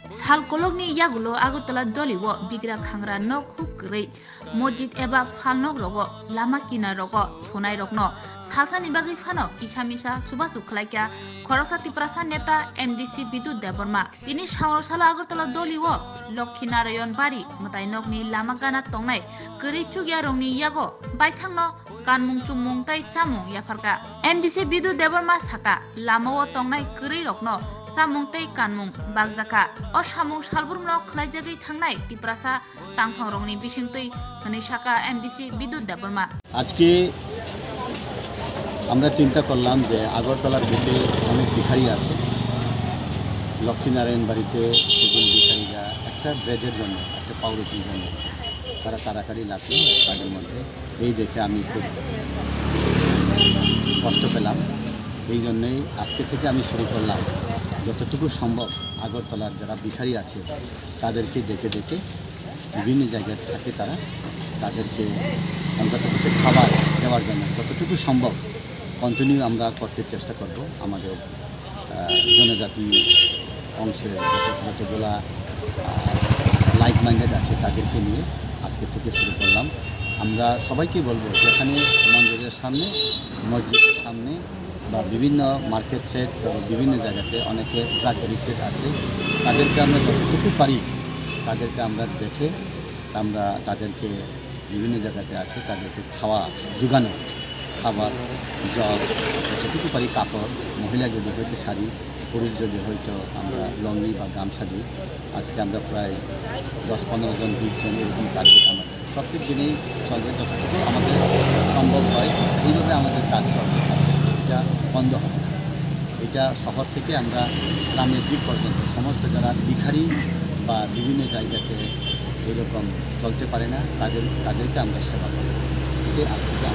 साल कलकनि यागुलो आगरतला दलिव बिग्रा खांग्रा न खुक्रै मस्जिद एबा फालनक रग लामा किना रग थुनाय रगनो सालसानि बागै फानो किसामिसा सुबासु खलाइका खरसा तिप्रासा नेता एमडीसी बिदुत देबर्मा तिनि सावरो सालो आगरतला दलिव लक्ष्मी नारायण बारी मताय नगनि लामा गाना तंनाय गरि चुगिया रंनि यागो बायथांनो कानमुं चुमुं तै चामुं याफारका एमडीसी बिदुत देबर्मा साका लामाओ तंनाय गरि रगनो सामुं तै कानमुं बागजाका अ सामुं सालबुरमनो खलाइजागै थांनाय तिप्रासा तांफां रंनि बिसिंतै हनै साका एमडीसी बिदुत देबर्मा আজকে আমরা চিন্তা করলাম যে আগরতলার বুকে অনেক ভিখারি আছে। লক্ষ্মীনারায়ণ বাড়িতে সেগুলো ভিখারিরা একটা ব্রেডের জন্য, একটা পাউরুটির জন্য তারা কারাকারি লাগলো তাদের মধ্যে। এই দেখে আমি খুব কষ্ট পেলাম। এই জন্যই আজকে থেকে আমি শুরু করলাম যতটুকু সম্ভব আগরতলার যারা ভিখারি আছে তাদেরকে ডেকে ডেকে বিভিন্ন জায়গায় থাকে তারা, তাদেরকে অন্তত খাবার দেওয়ার জন্য যতটুকু সম্ভব কন্টিনিউ আমরা করতে চেষ্টা করব। আমাদের জনজাতি অংশের যতগুলা লাইক মাইন্ডেড আছে তাদেরকে নিয়ে আজকে থেকে শুরু করলাম। আমরা সবাইকে বলবো যেখানে মন্দিরের সামনে, মসজিদের সামনে বা বিভিন্ন মার্কেট সেট বিভিন্ন জায়গাতে অনেকে ড্রাগ এডিক্টেড আছে, তাদেরকে আমরা যতটুকু পারি তাদেরকে আমরা দেখে আমরা তাদেরকে বিভিন্ন জায়গাতে আছে তাদেরকে খাওয়া জোগানো, খাবার, জল, যতটুকু পারি কাপড়, মহিলা যদি হয়তো শাড়ি, পুরুষ যদি হয়তো আমরা লঙ্গি বা গামছা দিই। আজকে আমরা প্রায় 10-15 জন 20 জন এরকম টার্গেট আমাদের প্রত্যেক দিনেই চলবে, যতটুকু আমাদের সম্ভব হয় এইভাবে আমাদের কাজ চলতে থাকবে। এটা বন্ধ হবে না। এটা শহর থেকে আমরা গ্রামের দিক পর্যন্ত সমস্ত যারা ভিখারি বা বিভিন্ন জায়গাতে এরকম চলতে পারে না তাদেরকে আমরা সেবা করব। এটাই আজ থেকে